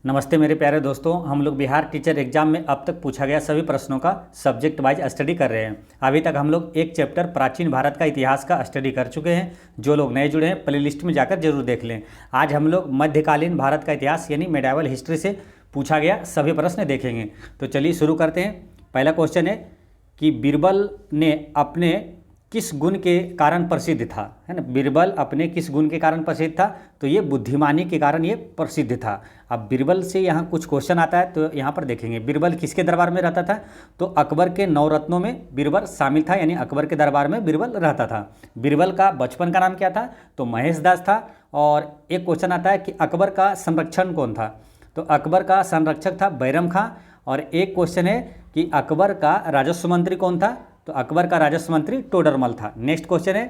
नमस्ते मेरे प्यारे दोस्तों। हम लोग बिहार टीचर एग्जाम में अब तक पूछा गया सभी प्रश्नों का सब्जेक्ट वाइज स्टडी कर रहे हैं। अभी तक हम लोग एक चैप्टर प्राचीन भारत का इतिहास का स्टडी कर चुके हैं। जो लोग नए जुड़े हैं प्लेलिस्ट में जाकर जरूर देख लें। आज हम लोग मध्यकालीन भारत का इतिहास यानी मेडाइवल हिस्ट्री से पूछा गया सभी प्रश्न देखेंगे। तो चलिए शुरू करते हैं। पहला क्वेश्चन है कि बीरबल ने अपने किस गुण के कारण प्रसिद्ध था, है ना। बीरबल अपने किस गुण के कारण प्रसिद्ध था, तो ये बुद्धिमानी के कारण ये प्रसिद्ध था। अब बीरबल से यहाँ कुछ क्वेश्चन आता है, तो यहाँ पर देखेंगे बीरबल किसके दरबार में रहता था, तो अकबर के नवरत्नों में बीरबल शामिल था, यानी अकबर के दरबार में बीरबल रहता था। बीरबल का बचपन का नाम क्या था, तो महेश दास था। और एक क्वेश्चन आता है कि अकबर का संरक्षण कौन था, तो अकबर का संरक्षक था बैरम खां। और एक क्वेश्चन है कि अकबर का राजस्व मंत्री कौन था, तो अकबर का राजस्व मंत्री टोडरमल था। नेक्स्ट क्वेश्चन है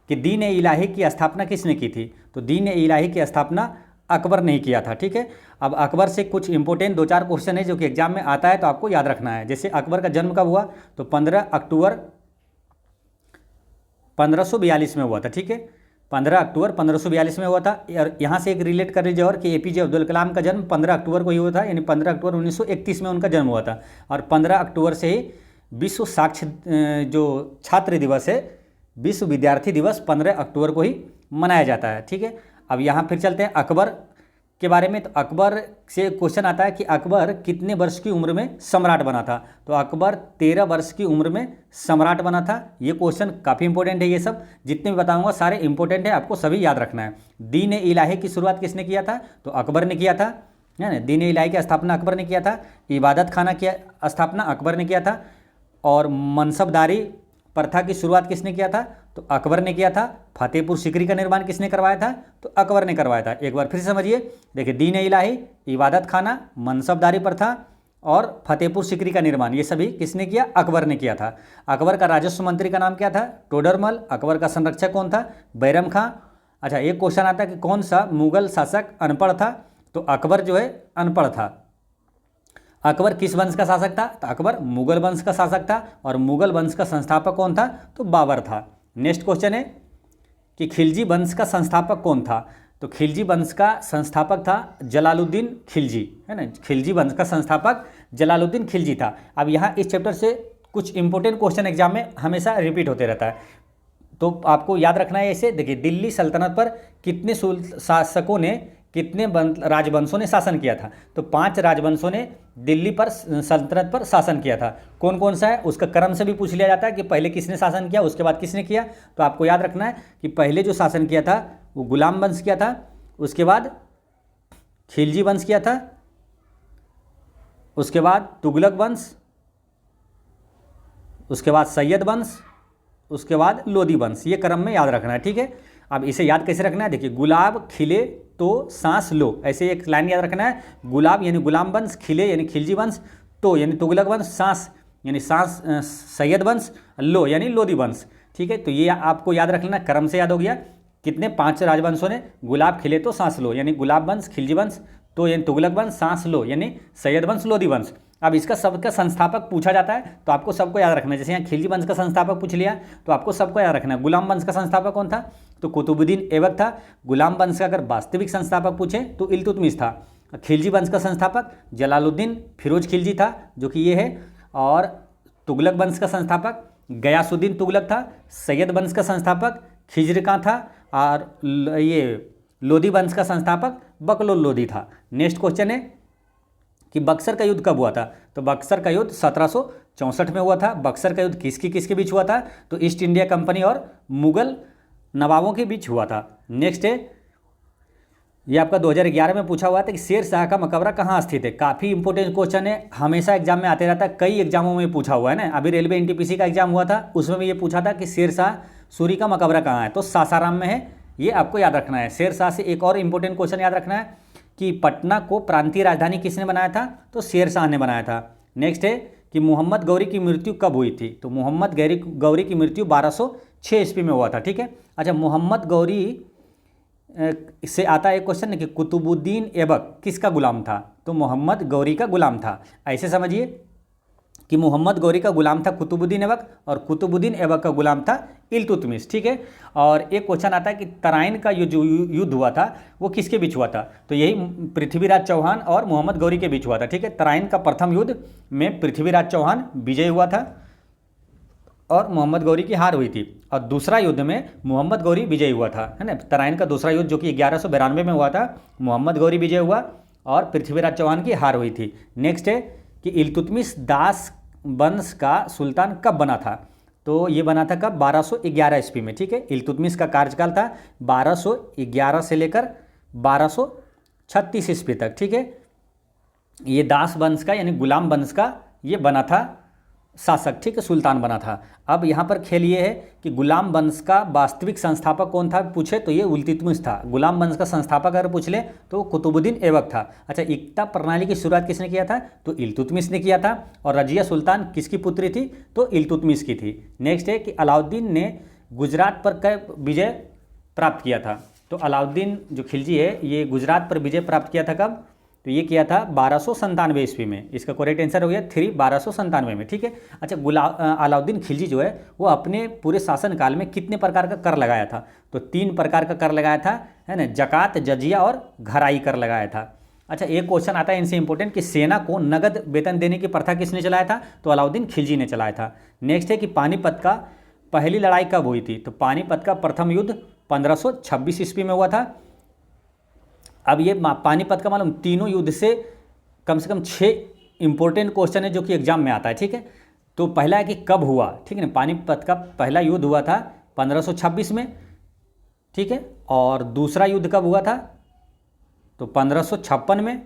कि दीन ए इलाही की स्थापना किसने की थी, तो दीन ए इलाही की स्थापना अकबर ने ही किया था। ठीक है। अब अकबर से कुछ इंपॉर्टेंट 2-4 क्वेश्चन है जो कि एग्जाम में आता है, तो आपको याद रखना है। जैसे अकबर का जन्म कब हुआ, तो 15 अक्टूबर 1542 में हुआ था। ठीक है, 15 अक्टूबर 1542 में हुआ था। और यहाँ से एक रिलेट कर लीजिए और कि एपीजे अब्दुल कलाम का जन्म 15 अक्टूबर को ही हुआ था, यानी 15 अक्टूबर 1931 में उनका जन्म हुआ था। और 15 अक्टूबर से ही विश्व साक्ष्य जो छात्र दिवस है, विश्व विद्यार्थी दिवस 15 अक्टूबर को ही मनाया जाता है। ठीक है। अब यहाँ फिर चलते हैं अकबर के बारे में। तो अकबर से क्वेश्चन आता है कि अकबर कितने वर्ष की उम्र में सम्राट बना था, तो अकबर 13 वर्ष की उम्र में सम्राट बना था। ये क्वेश्चन काफ़ी इंपॉर्टेंट है। ये सब जितने भी बताऊंगा सारे इंपॉर्टेंट है, आपको सभी याद रखना है। दीन ए इलाही की शुरुआत किसने किया था, तो अकबर ने किया था, है ना। दीन ए इलाही की स्थापना अकबर ने किया था। इबादत खाना की स्थापना अकबर ने किया था। और मनसबदारी प्रथा की शुरुआत किसने किया था, तो अकबर ने किया था। फतेहपुर सीकरी का निर्माण किसने करवाया था, तो अकबर ने करवाया था। एक बार फिर समझिए, देखिए दीन ए इलाही, इबादत खाना, मनसबदारी प्रथा और फतेहपुर सीकरी का निर्माण, ये सभी किसने किया, अकबर ने किया था। अकबर का राजस्व मंत्री का नाम क्या था, टोडरमल। अकबर का संरक्षक कौन था, बैरम खां। अच्छा, एक क्वेश्चन आता है कि कौन सा मुगल शासक अनपढ़ था, तो अकबर जो है अनपढ़ था। अकबर किस वंश का शासक था, तो अकबर मुगल वंश का शासक था। और मुगल वंश का संस्थापक कौन था, तो बाबर था। नेक्स्ट क्वेश्चन है कि खिलजी वंश का संस्थापक कौन था, तो खिलजी वंश का संस्थापक था जलालुद्दीन खिलजी, है ना। खिलजी वंश का संस्थापक जलालुद्दीन खिलजी था। अब यहाँ इस चैप्टर से कुछ इंपॉर्टेंट क्वेश्चन एग्जाम में हमेशा रिपीट होते रहता है, तो आपको याद रखना है। ऐसे देखिए, दिल्ली सल्तनत पर कितने शासकों ने, कितने राजवंशों ने शासन किया था, तो 5 राजवंशों ने दिल्ली पर सल्तनत पर शासन किया था। कौन कौन सा है, उसका क्रम से भी पूछ लिया जाता है कि पहले किसने शासन किया, उसके बाद किसने किया। तो आपको याद रखना है कि पहले जो शासन किया था वो गुलाम वंश किया था, उसके बाद खिलजी वंश किया था, उसके बाद तुगलक वंश, उसके बाद सैयद वंश, उसके बाद लोदी वंश। ये क्रम में याद रखना है। ठीक है। अब इसे याद कैसे रखना है, देखिए गुलाब खिले तो सांस लो, ऐसे एक लाइन याद रखना है। गुलाब यानी गुलाम वंश, खिले यानी खिलजी वंश, तो यानी तुगलक वंश, सांस यानी सांस सैयद वंश, लो यानी लोदी वंश। ठीक है। तो ये आपको याद रख लेना, क्रम से याद हो गया। कितने, 5 राजवंशों ने, गुलाब खिले तो सांस लो यानी गुलाब वंश, खिलजी वंश, तो यानी तुगलक वंश, सांस लो यानी सैयद वंश, लोदी वंश। अब इसका सबका संस्थापक पूछा जाता है, तो आपको सबको याद रखना है। जैसे यहाँ खिलजी वंश का संस्थापक पूछ लिया, तो आपको सबको याद रखना है। गुलाम वंश का संस्थापक कौन था, तो कुतुबुद्दीन ऐबक था। गुलाम वंश का अगर वास्तविक संस्थापक पूछे तो इल्तुतमिश था। खिलजी वंश का संस्थापक जलालुद्दीन फिरोज खिलजी था, जो कि ये है। और तुगलक वंश का संस्थापक गयासुद्दीन तुगलक था। सैयद वंश का संस्थापक खिज्र खां था। और ये लोदी वंश का संस्थापक बकलोल लोदी था। नेक्स्ट क्वेश्चन है कि बक्सर का युद्ध कब हुआ था, तो बक्सर का युद्ध 1764 में हुआ था। बक्सर का युद्ध किसके बीच हुआ था, तो ईस्ट इंडिया कंपनी और मुगल नवाबों के बीच हुआ था। नेक्स्ट है, ये आपका 2011 में पूछा हुआ था कि शेर शाह का मकबरा कहाँ स्थित है। काफ़ी इंपॉर्टेंट क्वेश्चन है, हमेशा एग्जाम में आते रहता है, कई एग्जामों में पूछा हुआ है ना। अभी रेलवे एनटीपीसी का एग्जाम हुआ था, उसमें भी ये पूछा था कि शेर शाह सूरी का मकबरा कहाँ है, तो सासाराम में है। ये आपको याद रखना है। शेर शाह से एक और इंपॉर्टेंट क्वेश्चन याद रखना है कि पटना को प्रांतीय राजधानी किसने बनाया था, तो शेर शाह ने बनाया था। नेक्स्ट है कि मोहम्मद गौरी की मृत्यु कब हुई थी, तो मोहम्मद गौरी की मृत्यु 1206 ईस्वी में हुआ था। ठीक है। अच्छा, मोहम्मद गौरी से आता है एक क्वेश्चन कि कुतुबुद्दीन ऐबक किसका गुलाम था, तो मोहम्मद गौरी का गुलाम था। ऐसे समझिए कि मोहम्मद गौरी का गुलाम था कुतुबुद्दीन ऐबक और कुतुबुद्दीन ऐबक का गुलाम था इल्तुतमिश, ठीक है। और एक क्वेश्चन आता है कि तराइन का जो युद्ध हुआ था वो किसके बीच हुआ था, तो यही पृथ्वीराज चौहान और मोहम्मद गौरी के बीच हुआ था, ठीक है। तराइन का प्रथम युद्ध में पृथ्वीराज चौहान विजय हुआ था और मोहम्मद गौरी की हार हुई थी, और दूसरा युद्ध में मोहम्मद गौरी विजय हुआ था, है ना। तराइन का दूसरा युद्ध जो कि 1192 में हुआ था, मोहम्मद गौरी विजय हुआ और पृथ्वीराज चौहान की हार हुई थी। नेक्स्ट है कि इल्तुतमिश दास वंश का सुल्तान कब बना था, तो ये बना था कब, 1211 ईस्वी में, ठीक है। इल्तुतमिश का कार्यकाल था 1211 से लेकर 1236 ईस्वी तक, ठीक है। ये दास वंश का यानी गुलाम वंश का ये बना था शासक, ठीक है, सुल्तान बना था। अब यहाँ पर खेल ये है कि गुलाम वंश का वास्तविक संस्थापक कौन था पूछे तो ये इल्तुतमिश था। गुलाम वंश का संस्थापक अगर पूछ ले तो कुतुबुद्दीन ऐबक था। अच्छा, इक्ता प्रणाली की शुरुआत किसने किया था, तो इल्तुतमिश ने किया था। और रजिया सुल्तान किसकी पुत्री थी, तो इल्तुतमिश की थी। नेक्स्ट है कि अलाउद्दीन ने गुजरात पर कब विजय प्राप्त किया था, तो अलाउद्दीन जो खिलजी है ये गुजरात पर विजय प्राप्त किया था कब, तो ये किया था 1297 ईस्वी में। इसका करेक्ट आंसर हो गया 3, 1297 में, ठीक है। अच्छा, अलाउद्दीन खिलजी जो है वो अपने पूरे शासनकाल में कितने प्रकार का कर लगाया था, तो 3 प्रकार का कर लगाया था, है ना, जकात, जजिया और घराई कर लगाया था। अच्छा, एक क्वेश्चन आता है इनसे इंपॉर्टेंट कि सेना को नगद वेतन देने की प्रथा किसने चलाया था, तो अलाउद्दीन खिलजी ने चलाया था। नेक्स्ट है कि पानीपत का पहली लड़ाई कब हुई थी, तो पानीपत का प्रथम युद्ध 1526 ईस्वी में हुआ था। अब ये पानीपत का मालूम तीनों युद्ध से कम 6 इंपॉर्टेंट क्वेश्चन है जो कि एग्जाम में आता है, ठीक है। तो पहला है कि कब हुआ, ठीक है ना, पानीपत का पहला युद्ध हुआ था 1526 में, ठीक है। और दूसरा युद्ध कब हुआ था, तो 1556 में,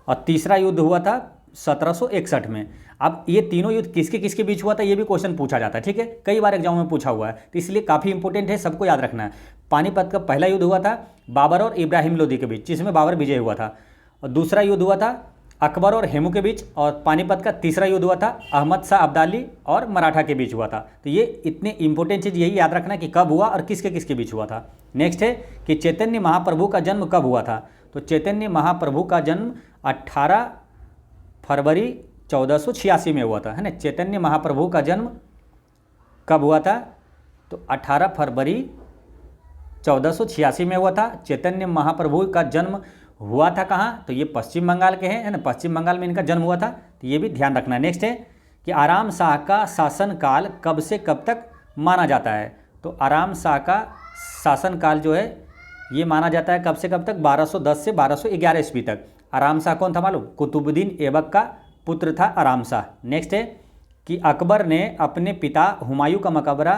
और तीसरा युद्ध हुआ था 1761 में। अब ये तीनों युद्ध किसके किसके बीच हुआ था ये भी क्वेश्चन पूछा जाता है, ठीक है, कई बार एग्जाम में पूछा हुआ है, तो इसलिए काफ़ी इंपॉर्टेंट है, सबको याद रखना है। पानीपत का पहला युद्ध हुआ था बाबर और इब्राहिम लोदी के बीच, जिसमें बाबर विजय हुआ था। और दूसरा युद्ध हुआ था अकबर और हेमू के बीच, और पानीपत का तीसरा युद्ध हुआ था अहमद शाह अब्दाली और मराठा के बीच हुआ था। तो ये इतने इंपॉर्टेंट चीज़ यही याद रखना कि कब हुआ और किसके किसके बीच हुआ था। नेक्स्ट है कि चैतन्य महाप्रभु का जन्म कब हुआ था, तो चैतन्य महाप्रभु का जन्म 18 फरवरी 1486 में हुआ था, है ना। चैतन्य महाप्रभु का जन्म कब हुआ था, तो 18 फरवरी 1486 में हुआ था। चैतन्य महाप्रभु का जन्म हुआ था कहाँ, तो ये पश्चिम बंगाल के हैं, है ना, पश्चिम बंगाल में इनका जन्म हुआ था, तो ये भी ध्यान रखना है। नेक्स्ट है कि आराम शाह का शासनकाल कब से कब तक माना जाता है, तो आराम शाह का शासनकाल जो है ये माना जाता है कब से कब तक, 1210 से 1211 ईस्वी तक। आराम शाह कौन था मालूम, कुतुबुद्दीन ऐबक का पुत्र था आराम शाह। नेक्स्ट है कि अकबर ने अपने पिता हुमायूं का मकबरा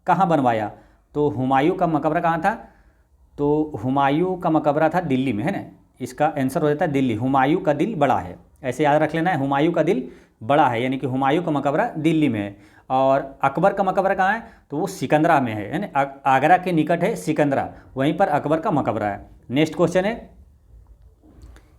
कहाँ बनवाया, तो हुमायूं का मकबरा कहाँ था, तो हुमायूं का मकबरा था दिल्ली में, है ना। इसका आंसर हो जाता है दिल्ली। हुमायूं का दिल बड़ा है, ऐसे याद रख लेना है, हुमायूं का दिल बड़ा है, यानी कि हुमायूं का मकबरा दिल्ली में है। और अकबर का मकबरा कहाँ है, तो वो सिकंदरा में है ना, आगरा के निकट है सिकंदरा, वहीं पर अकबर का मकबरा है। नेक्स्ट क्वेश्चन है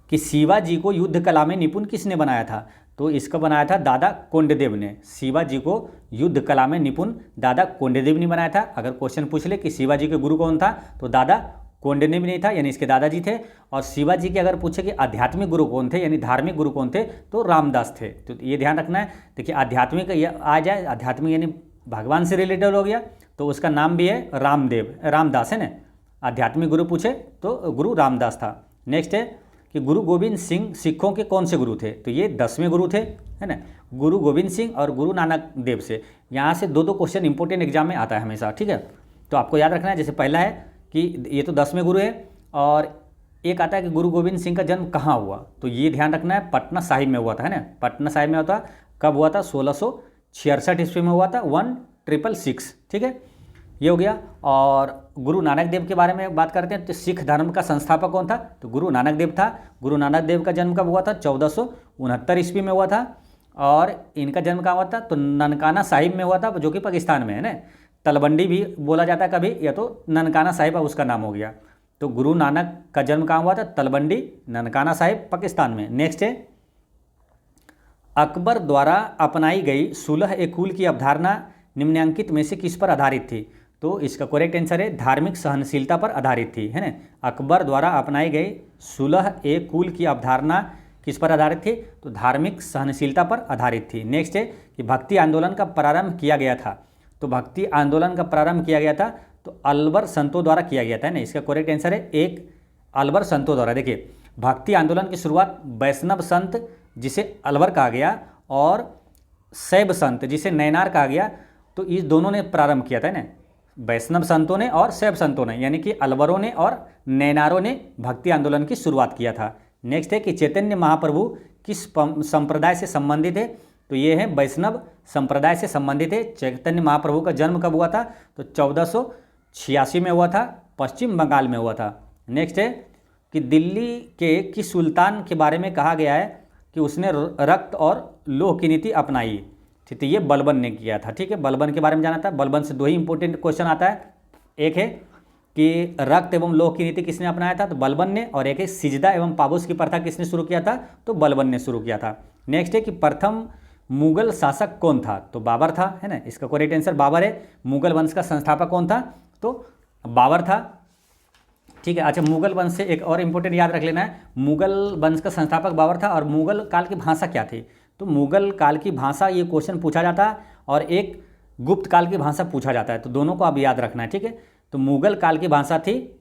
कि शिवाजी को युद्ध कला में निपुण किसने बनाया था, तो इसका बनाया था दादा कोंडदेव ने। शिवाजी को युद्ध कला में निपुण दादा कोंडदेव ने बनाया था। अगर क्वेश्चन पूछ ले कि शिवाजी के गुरु कौन था, तो दादा कोंडदेव नहीं था, यानी इसके दादाजी थे। और शिवाजी के अगर पूछे कि आध्यात्मिक गुरु कौन थे, यानी धार्मिक गुरु कौन थे, तो रामदास थे। तो ये ध्यान रखना है। देखिए आध्यात्मिक ये आ जाए, आध्यात्मिक यानी भगवान से रिलेटेड हो गया, तो उसका नाम भी है रामदेव, रामदास, है ना। आध्यात्मिक गुरु पूछे तो गुरु रामदास था। नेक्स्ट है कि गुरु गोविंद सिंह सिखों के कौन से गुरु थे, तो ये 10वें गुरु थे, है ना, गुरु गोविंद सिंह और गुरु नानक देव से। यहाँ से दो क्वेश्चन इंपॉर्टेंट एग्जाम में आता है हमेशा, ठीक है। तो आपको याद रखना है, जैसे पहला है कि ये तो 10वें गुरु है, और एक आता है कि गुरु गोविंद सिंह का जन्म कहाँ हुआ, तो ये ध्यान रखना है, पटना साहिब में हुआ था, है ना। पटना साहिब में होता कब हुआ था, 1666 ईस्वी में हुआ था, 1666, ठीक है, ये हो गया। और गुरु नानक देव के बारे में बात करते हैं, तो सिख धर्म का संस्थापक कौन था, तो गुरु नानक देव था। गुरु नानक देव का जन्म कब हुआ था, 1469 ईस्वी में हुआ था। और इनका जन्म कहाँ हुआ था, तो ननकाना साहिब में हुआ था, जो कि पाकिस्तान में है ना। तलवंडी भी बोला जाता है कभी, या तो ननकाना साहिब उसका नाम हो गया। तो गुरु नानक का जन्म कहाँ हुआ था, तलवंडी, ननकाना साहिब, पाकिस्तान में। नेक्स्ट है अकबर द्वारा अपनाई गई सुलह ए कुल की अवधारणा निम्नलिखित में से किस पर आधारित थी, तो इसका करेक्ट आंसर है धार्मिक सहनशीलता पर आधारित थी, है ना। अकबर द्वारा अपनाई गई सुलह ए कुल की अवधारणा किस पर आधारित थी, तो धार्मिक सहनशीलता पर आधारित थी। नेक्स्ट है कि भक्ति आंदोलन का प्रारंभ किया गया था, तो भक्ति आंदोलन का प्रारंभ किया गया था तो अलवर संतों द्वारा किया गया था, है ना। इसका करेक्ट आंसर है एक, अलवर संतों द्वारा। देखिए भक्ति आंदोलन की शुरुआत वैष्णव संत जिसे अलवर कहा गया और शैव संत जिसे नैनार कहा गया, तो इस दोनों ने प्रारंभ किया था ना, वैष्णव संतों ने और शैव संतों ने, यानी कि अलवरों ने और नैनारों ने भक्ति आंदोलन की शुरुआत किया था। नेक्स्ट है कि चैतन्य महाप्रभु किस संप्रदाय से संबंधित है, तो ये है वैष्णव संप्रदाय से संबंधित है। चैतन्य महाप्रभु का जन्म कब हुआ था, तो 1486 में हुआ था, पश्चिम बंगाल में हुआ था। नेक्स्ट है कि दिल्ली के किस सुल्तान के बारे में कहा गया है कि उसने रक्त और लोह की नीति अपनाई, ठीक है, ये बलबन ने किया था। ठीक है, बलबन के बारे में जाना था। बलबन से दो ही इंपॉर्टेंट क्वेश्चन आता है, एक है कि रक्त एवं लोह की नीति किसने अपनाया था, तो बलबन ने, और एक है सिजदा एवं पाबूस की प्रथा किसने शुरू किया था, तो बलबन ने शुरू किया था। नेक्स्ट है कि प्रथम मुगल शासक कौन था, तो बाबर था, है ना। इसका करेक्ट आंसर बाबर है। मुगल वंश का संस्थापक कौन था, तो बाबर था। ठीक है, अच्छा मुगल वंश से एक और इंपॉर्टेंट याद रख लेना है, मुगल वंश का संस्थापक बाबर था। और मुगल काल की भाषा क्या थी, तो मुगल काल की भाषा, ये क्वेश्चन पूछा जाता है, और एक गुप्त काल की भाषा पूछा जाता है, तो दोनों को आप याद रखना है। ठीक है, तो मुगल काल की भाषा थी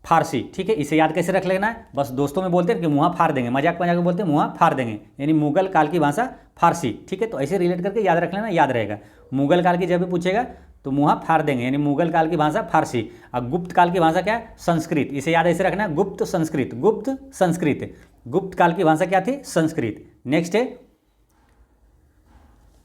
फारसी। ठीक है, इसे याद कैसे रख लेना है, बस दोस्तों में बोलते हैं कि मुँह फाड़ देंगे, मजाक में बोलते हैं मुँह फाड़ देंगे, यानी मुगल काल की भाषा फारसी। ठीक है, तो ऐसे रिलेट करके याद रख लेना, याद रहेगा। मुगल काल की जब भी पूछेगा तो मुँह फाड़ देंगे, यानी मुगल काल की भाषा फारसी। और गुप्त काल की भाषा क्या है, संस्कृत। इसे याद ऐसे रखना है, गुप्त संस्कृत, गुप्त संस्कृत। गुप्त काल की भाषा क्या थी, संस्कृत। नेक्स्ट है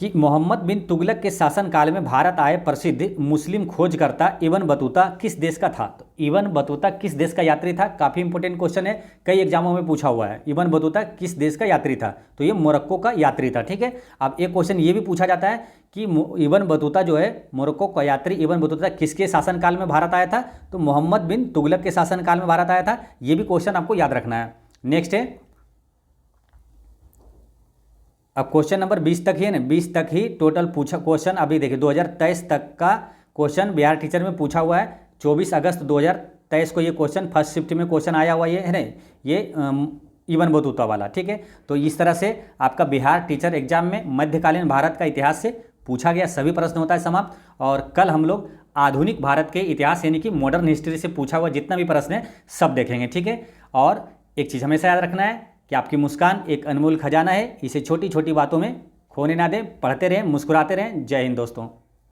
कि मोहम्मद बिन तुगलक के शासनकाल में भारत आए प्रसिद्ध मुस्लिम खोजकर्ता इब्न बतूता किस देश का था, तो इब्न बतूता किस देश का यात्री था, काफ़ी इंपॉर्टेंट क्वेश्चन है, कई एग्जामों में पूछा हुआ है। इब्न बतूता किस देश का यात्री था, तो ये मोरक्को का यात्री था। ठीक है, अब एक क्वेश्चन ये भी पूछा जाता है कि इब्न बतूता जो है मोरक्को का यात्री, इब्न बतूता किसके शासनकाल में भारत आया था, तो मोहम्मद बिन तुगलक के शासनकाल में भारत आया था। ये भी क्वेश्चन आपको याद रखना है। नेक्स्ट है, अब क्वेश्चन नंबर 20 तक ही है ना, 20 तक ही टोटल पूछा क्वेश्चन। अभी देखिए 2023 तक का क्वेश्चन बिहार टीचर में पूछा हुआ है। 24 अगस्त 2023 को ये क्वेश्चन फर्स्ट शिफ्ट में क्वेश्चन आया हुआ है ना, ये इब्न बतूता वाला। ठीक है, तो इस तरह से आपका बिहार टीचर एग्जाम में मध्यकालीन भारत का इतिहास से पूछा गया सभी प्रश्न होता है समाप्त। और कल हम लोग आधुनिक भारत के इतिहास यानी कि मॉडर्न हिस्ट्री से पूछा हुआ जितना भी प्रश्न है सब देखेंगे। ठीक है, और एक चीज़ हमेशा याद रखना है कि आपकी मुस्कान एक अनमोल खजाना है, इसे छोटी छोटी बातों में खोने ना दें। पढ़ते रहें, मुस्कुराते रहें। जय हिंद दोस्तों।